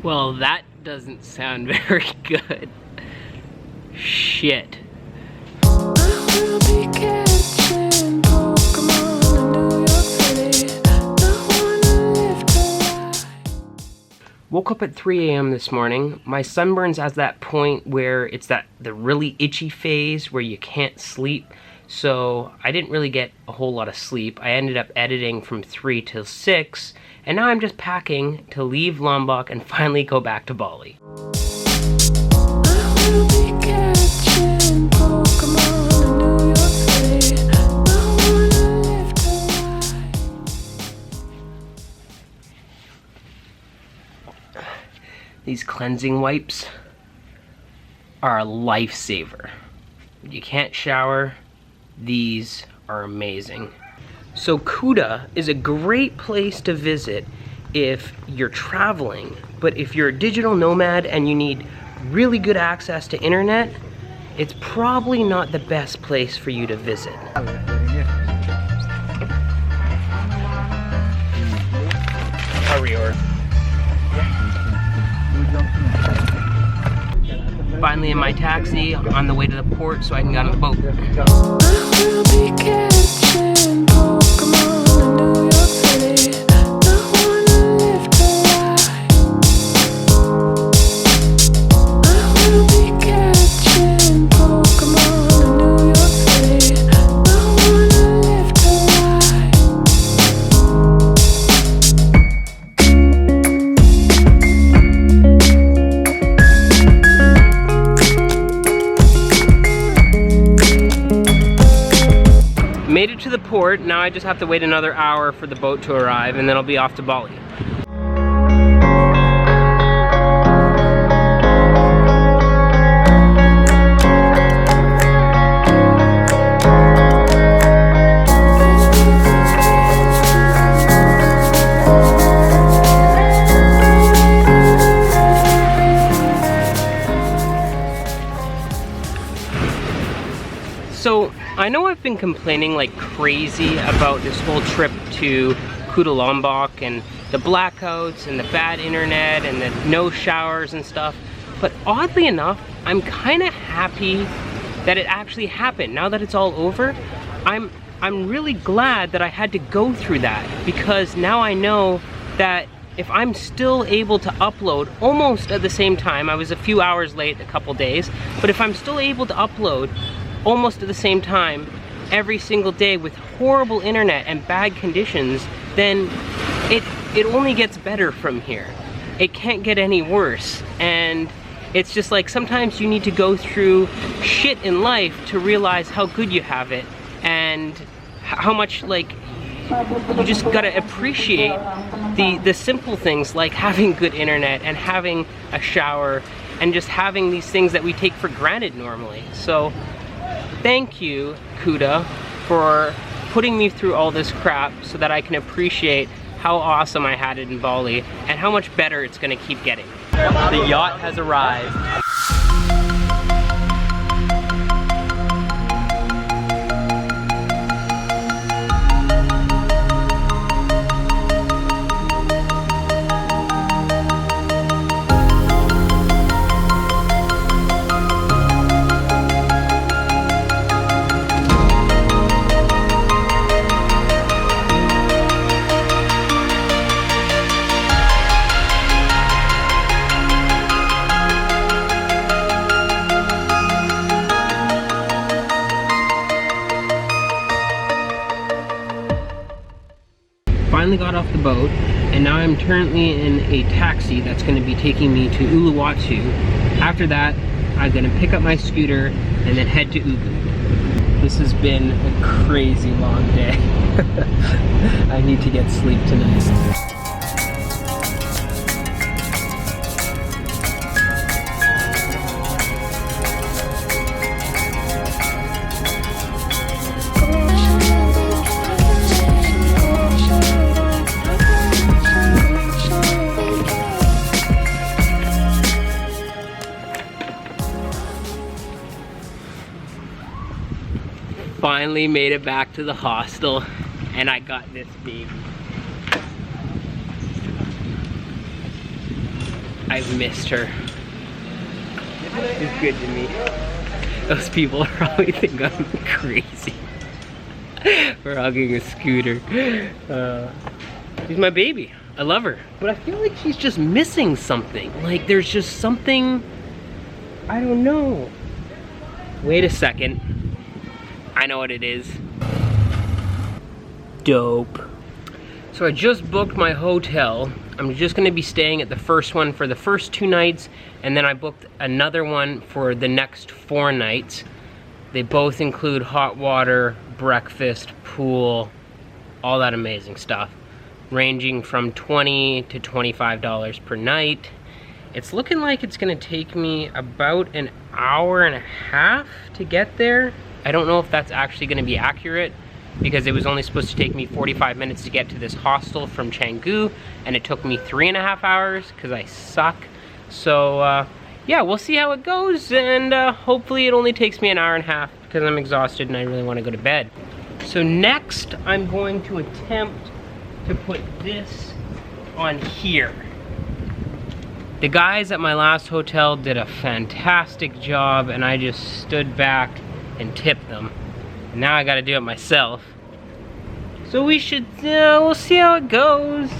Well, that doesn't sound very good. Shit. Woke up at 3 a.m. this morning. My sunburn's at that point where it's the really itchy phase where you can't sleep. So I didn't really get a whole lot of sleep. I ended up editing from 3 till 6, and now I'm just packing to leave Lombok and finally go back to Bali. These cleansing wipes are a lifesaver. You can't shower, these are amazing. So Kuta is a great place to visit if you're traveling, but if you're a digital nomad and you need really good access to internet, it's probably not the best place for you to visit. Finally in my taxi, on the way to the port so I can get on the boat. Made it to the port, now I just have to wait another hour for the boat to arrive and then I'll be off to Bali. So, I know I've been complaining like crazy about this whole trip to Kuta Lombok and the blackouts and the bad internet and the no showers and stuff, but oddly enough, I'm kind of happy that it actually happened. Now that it's all over, I'm really glad that I had to go through that, because now I know that if I'm still able to upload almost at the same time, I was a few hours late a couple days, but if I'm still able to upload almost at the same time every single day with horrible internet and bad conditions, then it only gets better from here. It can't get any worse. And it's just like sometimes you need to go through shit in life to realize how good you have it and how much like you just gotta appreciate the simple things like having good internet and having a shower and just having these things that we take for granted normally. So thank you, Kuta, for putting me through all this crap so that I can appreciate how awesome I had it in Bali and how much better it's gonna keep getting. The yacht has arrived. Finally got off the boat, and now I'm currently in a taxi that's going to be taking me to Uluwatu. After that, I'm going to pick up my scooter and then head to Ubud. This has been a crazy long day. I need to get sleep tonight. Finally made it back to the hostel, and I got this baby. I've missed her. It's good to me. Those people probably think I'm crazy for hugging a scooter. She's my baby. I love her. But I feel like she's just missing something. Like there's just something, I don't know. Wait a second. I know what it is. Dope. So I just booked my hotel. I'm just gonna be staying at the first one for the first 2 nights, and then I booked another one for the next 4 nights. They both include hot water, breakfast, pool, all that amazing stuff, ranging from $20 to $25 per night. It's looking like it's gonna take me about an hour and a half to get there. I don't know if that's actually gonna be accurate, because it was only supposed to take me 45 minutes to get to this hostel from Canggu, and it took me 3.5 hours because I suck. So yeah, we'll see how it goes, and hopefully it only takes me an hour and a half because I'm exhausted and I really want to go to bed. So next I'm going to attempt to put this on here. The guys at my last hotel did a fantastic job, and I just stood back and tipped them. Now I gotta do it myself. So we should, we'll see how it goes.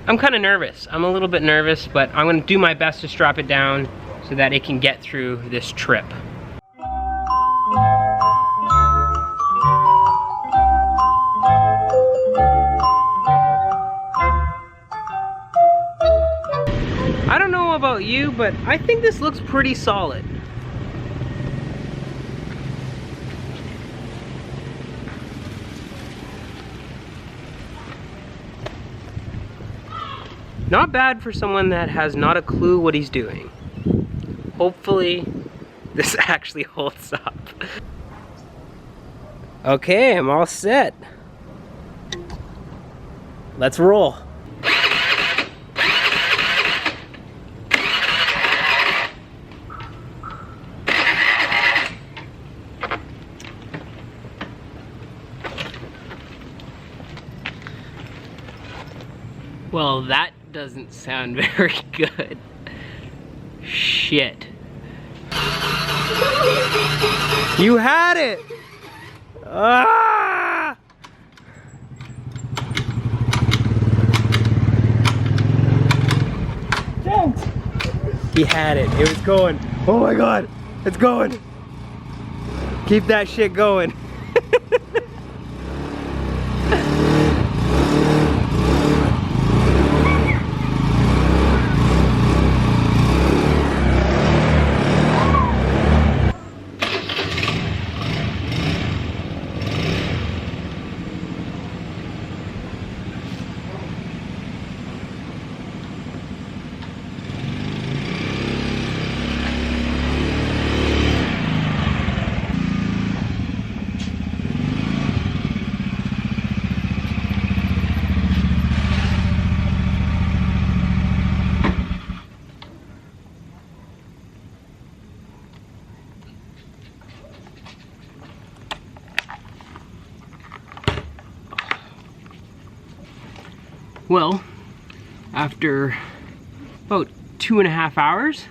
I'm kind of nervous. I'm a little bit nervous, but I'm gonna do my best to strap it down so that it can get through this trip. I don't know about you, but I think this looks pretty solid. Not bad for someone that has not a clue what he's doing. Hopefully, this actually holds up. Okay, I'm all set. Let's roll. Well, that doesn't sound very good. Shit. You had it! Ah! Thanks. He had it. It was going. Oh my god. It's going. Keep that shit going. Well, after about 2.5 hours,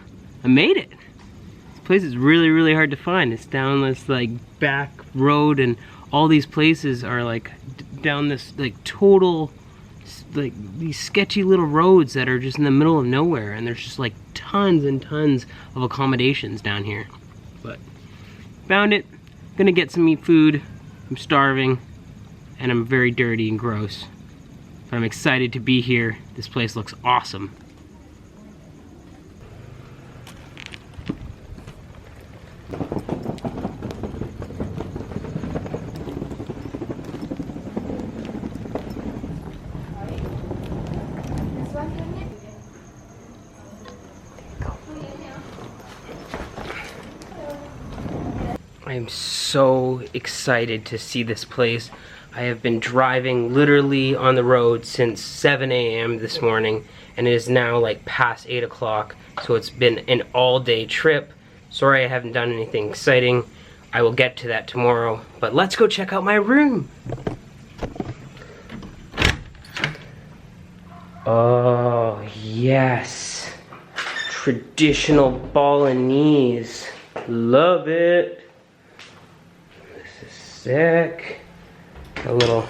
I made it. This place is really, really hard to find. It's down this like back road, and all these places are like down this like total, like these sketchy little roads that are just in the middle of nowhere, and there's just like tons and tons of accommodations down here. But found it. Gonna get some food. I'm starving, and I'm very dirty and gross. But I'm excited to be here. This place looks awesome. I am so excited to see this place. I have been driving literally on the road since 7 a.m. this morning, and it is now like past 8 o'clock, so it's been an all-day trip. Sorry I haven't done anything exciting. I will get to that tomorrow, but let's go check out my room. Oh, yes. traditional Balinese. Love it. This is sick. A little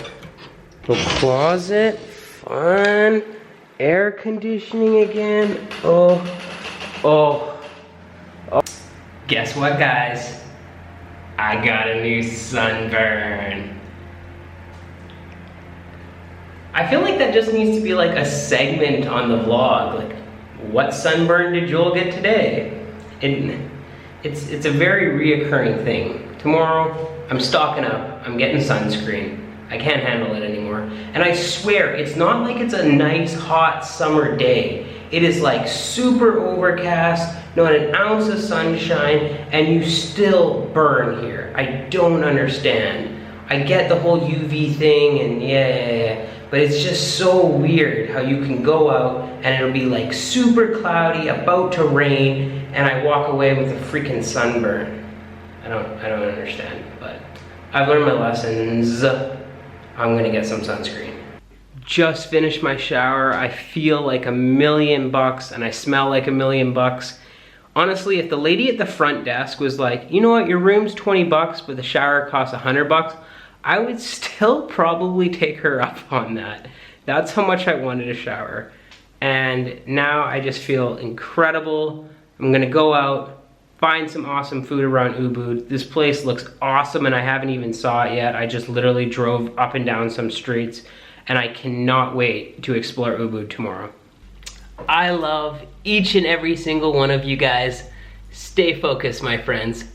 closet. Fun. Air conditioning again. Oh. Guess what, guys? I got a new sunburn. I feel like that just needs to be like a segment on the vlog. Like, what sunburn did Joel get today? It's a very reoccurring thing. Tomorrow, I'm stocking up. I'm getting sunscreen. I can't handle it anymore. And I swear, it's not like it's a nice hot summer day. It is like super overcast, not an ounce of sunshine, and you still burn here. I don't understand. I get the whole UV thing and yeah, but it's just so weird how you can go out and it'll be like super cloudy, about to rain, and I walk away with a freaking sunburn. I don't understand, but I've learned my lessons. I'm gonna get some sunscreen. Just finished my shower. I feel like $1,000,000 and I smell like $1,000,000. Honestly, if the lady at the front desk was like, you know what, your room's 20 bucks, but the shower costs 100 bucks, I would still probably take her up on that. That's how much I wanted a shower. And now I just feel incredible. I'm gonna go out, find some awesome food around Ubud. This place looks awesome and I haven't even saw it yet. I just literally drove up and down some streets and I cannot wait to explore Ubud tomorrow. I love each and every single one of you guys. Stay focused, my friends.